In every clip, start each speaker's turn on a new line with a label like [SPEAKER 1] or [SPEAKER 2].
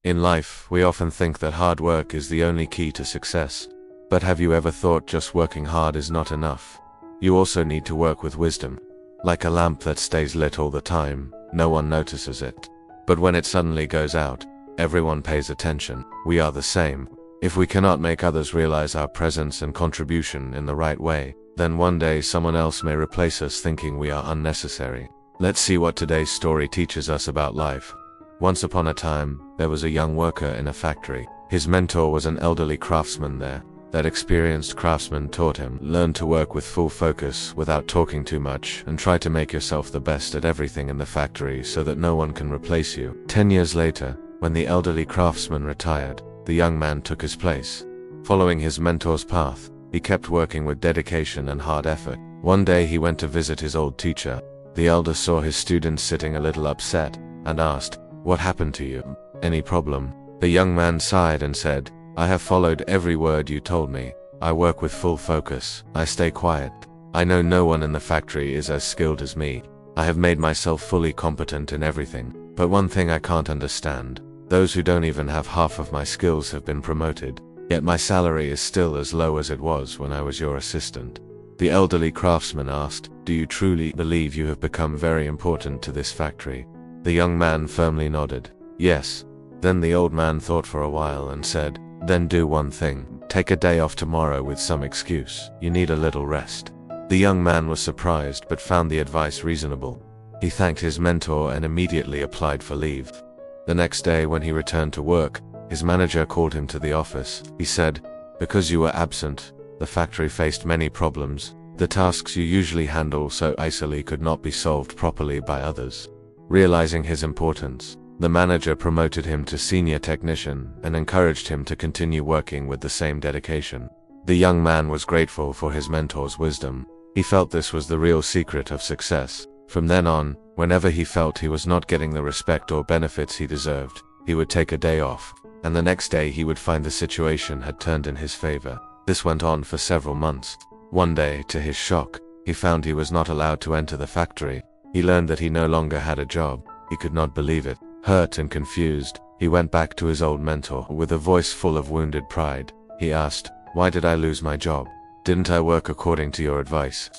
[SPEAKER 1] In life, we often think that hard work is the only key to success. But have you ever thought just working hard is not enough? You also need to work with wisdom. Like a lamp that stays lit all the time, no one notices it. But when it suddenly goes out, everyone pays attention. We are the same. If we cannot make others realize our presence and contribution in the right way, then one day someone else may replace us thinking we are unnecessary. Let's see what today's story teaches us about life. Once upon a time, there was a young worker in a factory. His mentor was an elderly craftsman there. That experienced craftsman taught him, learn to work with full focus without talking too much, and try to make yourself the best at everything in the factory so that no one can replace you. 10 years later, when the elderly craftsman retired, the young man took his place. Following his mentor's path, he kept working with dedication and hard effort. One day he went to visit his old teacher. The elder saw his student sitting a little upset, and asked, "What happened to you? Any problem?" The young man sighed and said, "I have followed every word you told me. I work with full focus. I stay quiet. I know no one in the factory is as skilled as me. I have made myself fully competent in everything. But one thing I can't understand. Those who don't even have half of my skills have been promoted. Yet my salary is still as low as it was when I was your assistant." The elderly craftsman asked, "Do you truly believe you have become very important to this factory?" The young man firmly nodded. "Yes." Then the old man thought for a while and said, "Then do one thing. Take a day off tomorrow with some excuse. You need a little rest." The young man was surprised but found the advice reasonable. He thanked his mentor and immediately applied for leave. The next day when he returned to work, his manager called him to the office. He said, "Because you were absent, the factory faced many problems. The tasks you usually handle so easily could not be solved properly by others." Realizing his importance, the manager promoted him to senior technician and encouraged him to continue working with the same dedication. The young man was grateful for his mentor's wisdom. He felt this was the real secret of success. From then on, whenever he felt he was not getting the respect or benefits he deserved, he would take a day off, and the next day he would find the situation had turned in his favor. This went on for several months. One day, to his shock, he found he was not allowed to enter the factory. He learned that he no longer had a job. He could not believe it. Hurt and confused, he went back to his old mentor. With a voice full of wounded pride, he asked, "Why did I lose my job? Didn't I work according to your advice?"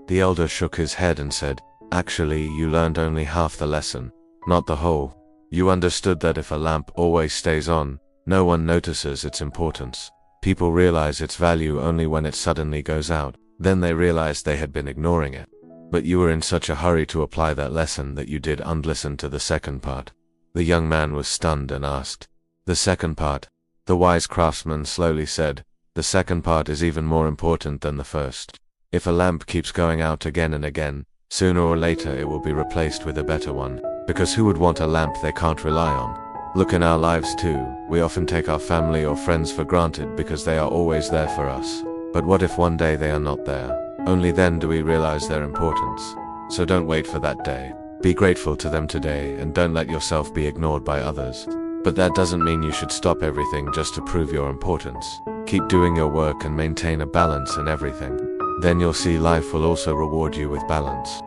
[SPEAKER 1] The elder shook his head and said, "Actually, you learned only half the lesson, not the whole. You understood that if a lamp always stays on, no one notices its importance. People realize its value only when it suddenly goes out. Then they realized they had been ignoring it. But you were in such a hurry to apply that lesson that you did listen to the second part." The young man was stunned and asked, "The second part?" The wise craftsman slowly said, "The second part is even more important than the first. If a lamp keeps going out again and again, sooner or later it will be replaced with a better one. Because who would want a lamp they can't rely on? Look in our lives too. We often take our family or friends for granted because they are always there for us. But what if one day they are not there? Only then do we realize their importance. So don't wait for that day. Be grateful to them today and don't let yourself be ignored by others. But that doesn't mean you should stop everything just to prove your importance. Keep doing your work and maintain a balance in everything. Then you'll see life will also reward you with balance.